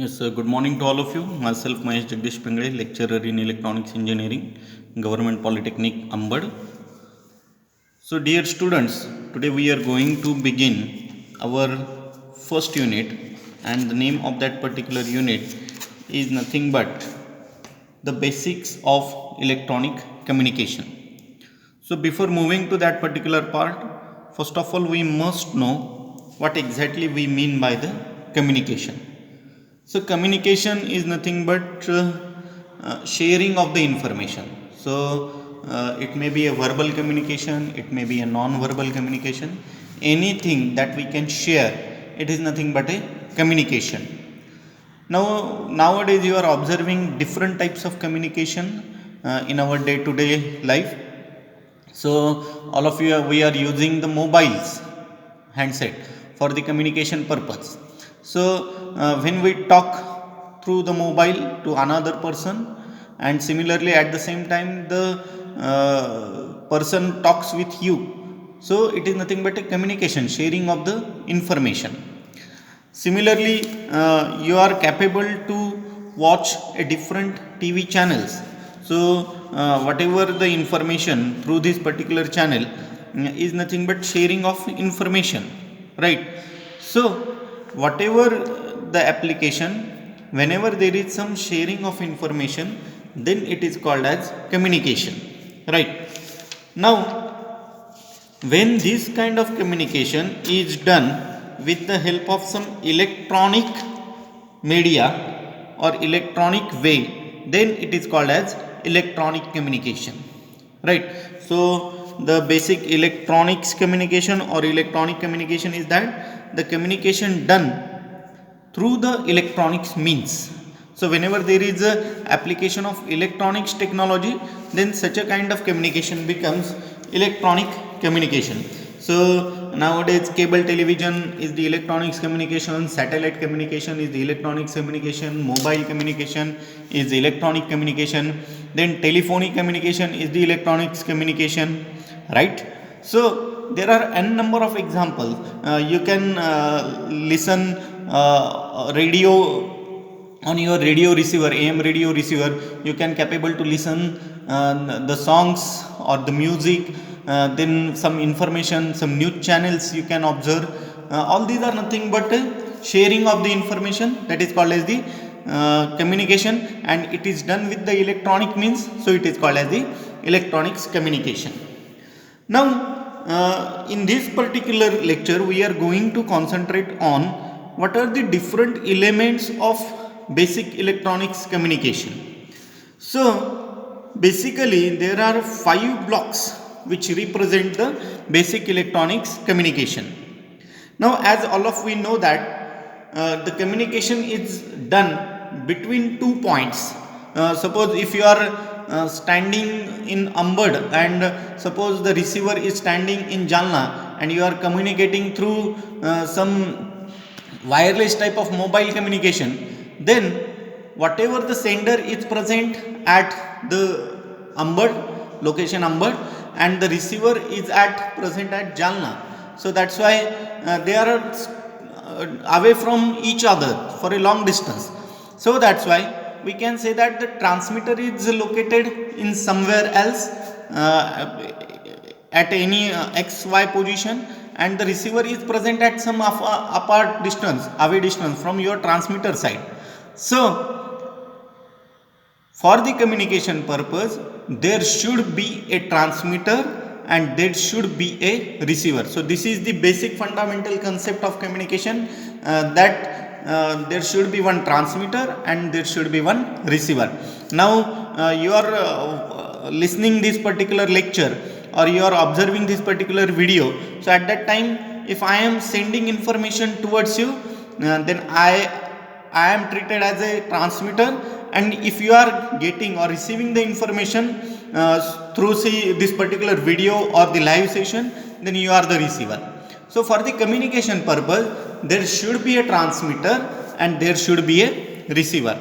Yes, good morning to all of you. Myself, Mahesh Jagdish Pingle, lecturer in Electronics Engineering, Government Polytechnic, Ambad. So, dear students, today we are going to begin our first unit, and the name of that particular unit is nothing but the basics of electronic communication. So, before moving to that particular part, first of all, we must know what exactly we mean by the communication. So, communication is nothing but sharing of the information. So, it may be a verbal communication, it may be a non-verbal communication. Anything that we can share, it is nothing but a communication. Now, nowadays you are observing different types of communication in our day-to-day life. So, all of you, we are using the mobiles handset for the communication purpose. So, when we talk through the mobile to another person, and similarly at the same time the person talks with you, so it is nothing but a communication, sharing of the information. Similarly, you are capable to watch a different TV channels. So, whatever the information through this particular channel is nothing but sharing of information, right? So, whatever the application, whenever there is some sharing of information, then it is called as communication, right? Now, when this kind of communication is done with the help of some electronic media or electronic way, then it is called as electronic communication, right? So the basic electronics communication or electronic communication is that the communication done through the electronics means. So whenever there is a application of electronics technology, then such a kind of communication becomes electronic communication. So nowadays cable television is the electronics communication, satellite communication is the electronics communication, mobile communication is the electronic communication, then telephonic communication is the electronics communication, right? So there are n number of examples. You can listen radio on your radio receiver, am radio receiver. You can capable to listen the songs or the music, then some information, some news channels you can observe. All these are nothing but sharing of the information, that is called as the communication, and it is done with the electronic means, so it is called as the electronics communication. Now, in this particular lecture we are going to concentrate on what are the different elements of basic electronics communication. So basically there are 5 blocks which represent the basic electronics communication. Now, as all of we know that the communication is done between 2 points. Suppose if you are standing in Ambad and suppose the receiver is standing in Jalna, and you are communicating through some wireless type of mobile communication, then whatever the sender is present at the Ambad location, Ambad, and the receiver is at present at Jalna, so that's why they are away from each other for a long distance. So that's why we can say that the transmitter is located in somewhere else at any xy position, and the receiver is present at some apart distance, away distance from your transmitter side. So for the communication purpose there should be a transmitter and there should be a receiver. So this is the basic fundamental concept of communication, that there should be one transmitter and there should be one receiver. Now you are listening this particular lecture or you are observing this particular video. So at that time, if I am sending information towards you, then I am treated as a transmitter, and if you are getting or receiving the information through this particular video or the live session, then you are the receiver. So for the communication purpose there should be a transmitter and there should be a receiver.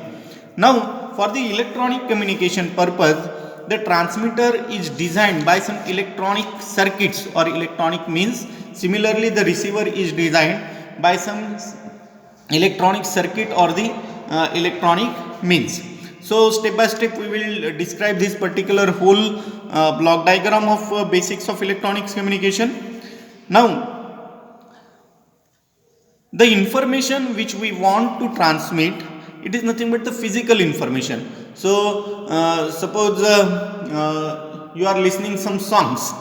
Now for the electronic communication purpose, the transmitter is designed by some electronic circuits or electronic means. Similarly the receiver is designed by some electronic circuit or the electronic means. So step by step we will describe this particular whole block diagram of basics of electronics communication. Now the information which we want to transmit, it is nothing but the physical information. So suppose you are listening some songs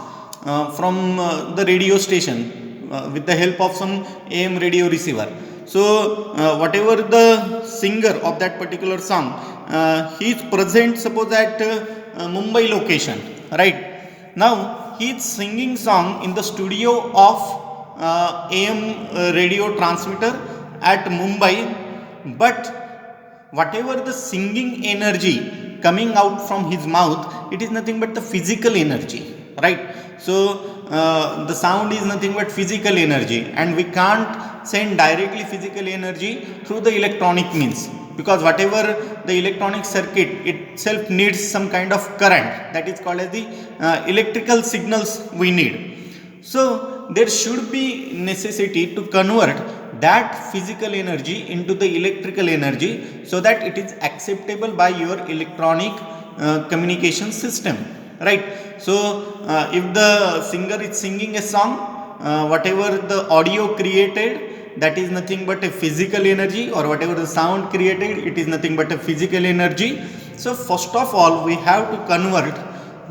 from the radio station with the help of some AM radio receiver. So whatever the singer of that particular song, he is present suppose at Mumbai location, right? Now he is singing song in the studio of AM radio transmitter at Mumbai, but whatever the singing energy coming out from his mouth, it is nothing but the physical energy, right? So the sound is nothing but physical energy, and we can't send directly physical energy through the electronic means, because whatever the electronic circuit itself needs some kind of current, that is called as the electrical signals we need. So there should be necessity to convert that physical energy into the electrical energy so that it is acceptable by your electronic communication system, right? So if the singer is singing a song, whatever the audio created, that is nothing but a physical energy, or whatever the sound created, it is nothing but a physical energy. So first of all we have to convert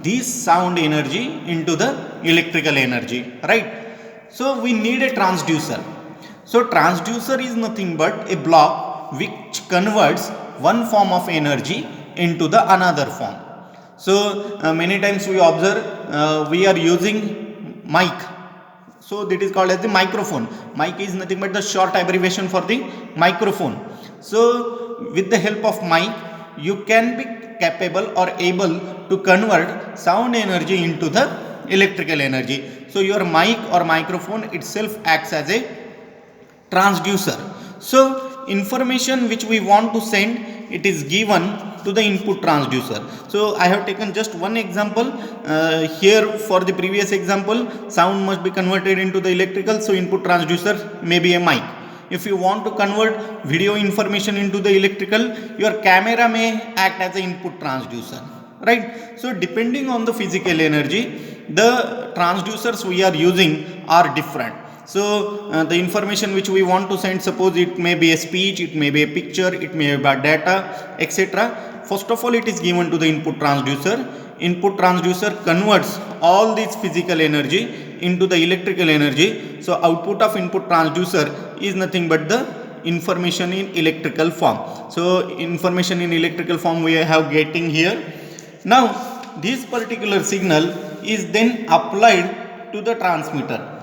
this sound energy into the electrical energy, right? So we need a transducer. So transducer is nothing but a block which converts one form of energy into the another form. So many times we observe we are using mic. So that is called as the microphone. Mic is nothing but the short abbreviation for the microphone. So with the help of mic, you can be capable or able to convert sound energy into the electrical energy. So your mic or microphone itself acts as a transducer. So information which we want to send, it is given to the input transducer. So I have taken just one example here. For the previous example, sound must be converted into the electrical, so input transducer may be a mic. If you want to convert video information into the electrical, your camera may act as an input transducer, right? So depending on the physical energy, the transducers we are using are different. So the information which we want to send, suppose it may be a speech, it may be a picture, it may be data, etc. First of all, it is given to the input transducer. Input transducer converts all this physical energy into the electrical energy. So output of input transducer is nothing but the information in electrical form. So information in electrical form we have getting here. Now this particular signal is then applied to the transmitter.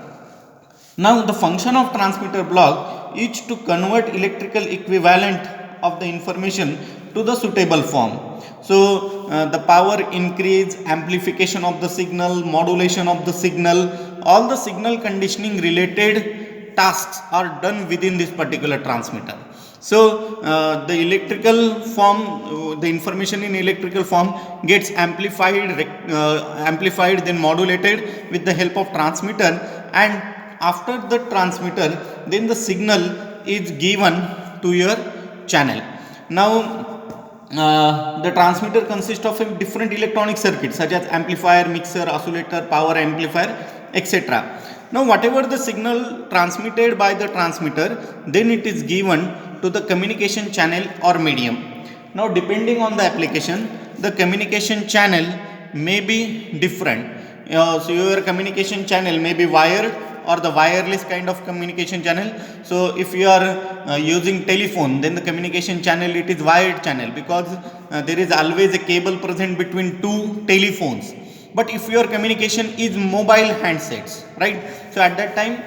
Now the function of transmitter block is to convert electrical equivalent of the information to the suitable form. So the power increase, amplification of the signal, modulation of the signal, all the signal conditioning related tasks are done within this particular transmitter. So the electrical form, the information in electrical form gets amplified, then modulated with the help of transmitter, and after the transmitter, then the signal is given to your channel. Now the transmitter consists of a different electronic circuits such as amplifier, mixer, oscillator, power amplifier, etc. Now whatever the signal transmitted by the transmitter, then it is given to the communication channel or medium. Now depending on the application, the communication channel may be different. So your communication channel may be wired or the wireless kind of communication channel. So if you are using telephone, then the communication channel, it is wired channel, because there is always a cable present between two telephones. But if your communication is mobile handsets, right, so at that time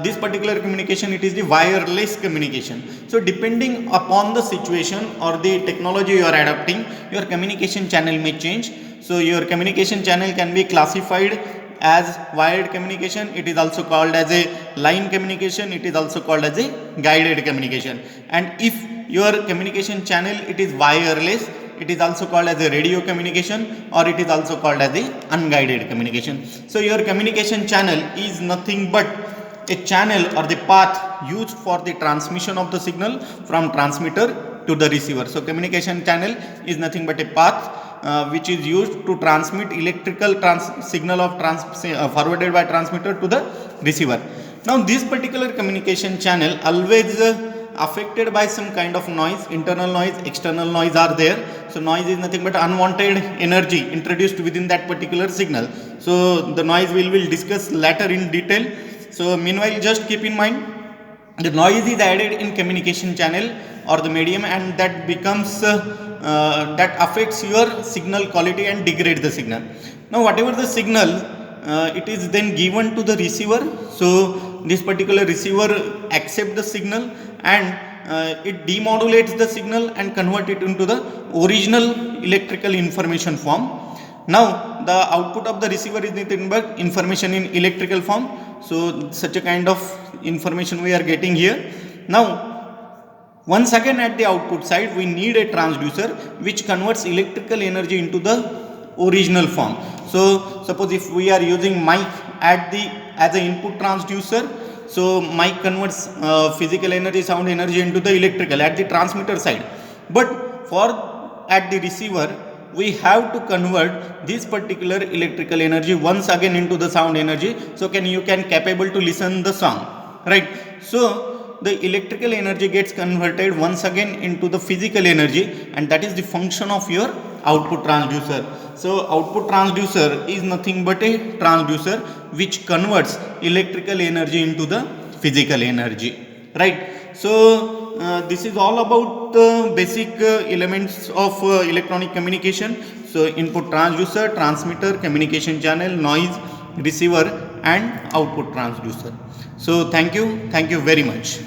this particular communication, it is the wireless communication. So depending upon the situation or the technology you are adapting, your communication channel may change. So your communication channel can be classified as wired communication, it is also called as a line communication, it is also called as a guided communication. And if your communication channel, it is wireless, it is also called as a radio communication, or it is also called as a unguided communication. So your communication channel is nothing but a channel or the path used for the transmission of the signal from transmitter to the receiver. So communication channel is nothing but a path which is used to transmit electrical signal of forwarded by transmitter to the receiver. Now this particular communication channel always affected by some kind of noise, internal noise, external noise are there. So noise is nothing but unwanted energy introduced within that particular signal. So the noise we will discuss later in detail. So meanwhile, just keep in mind the noise is added in communication channel or the medium, and that becomes that affects your signal quality and degrades the signal. Now whatever the signal it is then given to the receiver, so this particular receiver accept the signal and it demodulates the signal and convert it into the original electrical information form. Now the output of the receiver is nothing but information in electrical form. So such a kind of information we are getting here. Now once again at the output side we need a transducer which converts electrical energy into the original form. So suppose if we are using mic as an input transducer, so mic converts physical energy, sound energy into the electrical at the transmitter side. But for at the receiver we have to convert this particular electrical energy once again into the sound energy. So you can capable to listen the song, right? So the electrical energy gets converted once again into the physical energy, and that is the function of your output transducer. So output transducer is nothing but a transducer which converts electrical energy into the physical energy, right? So this is all about the basic elements of electronic communication. So input transducer, transmitter, communication channel, noise, receiver and output transducer. So thank you very much.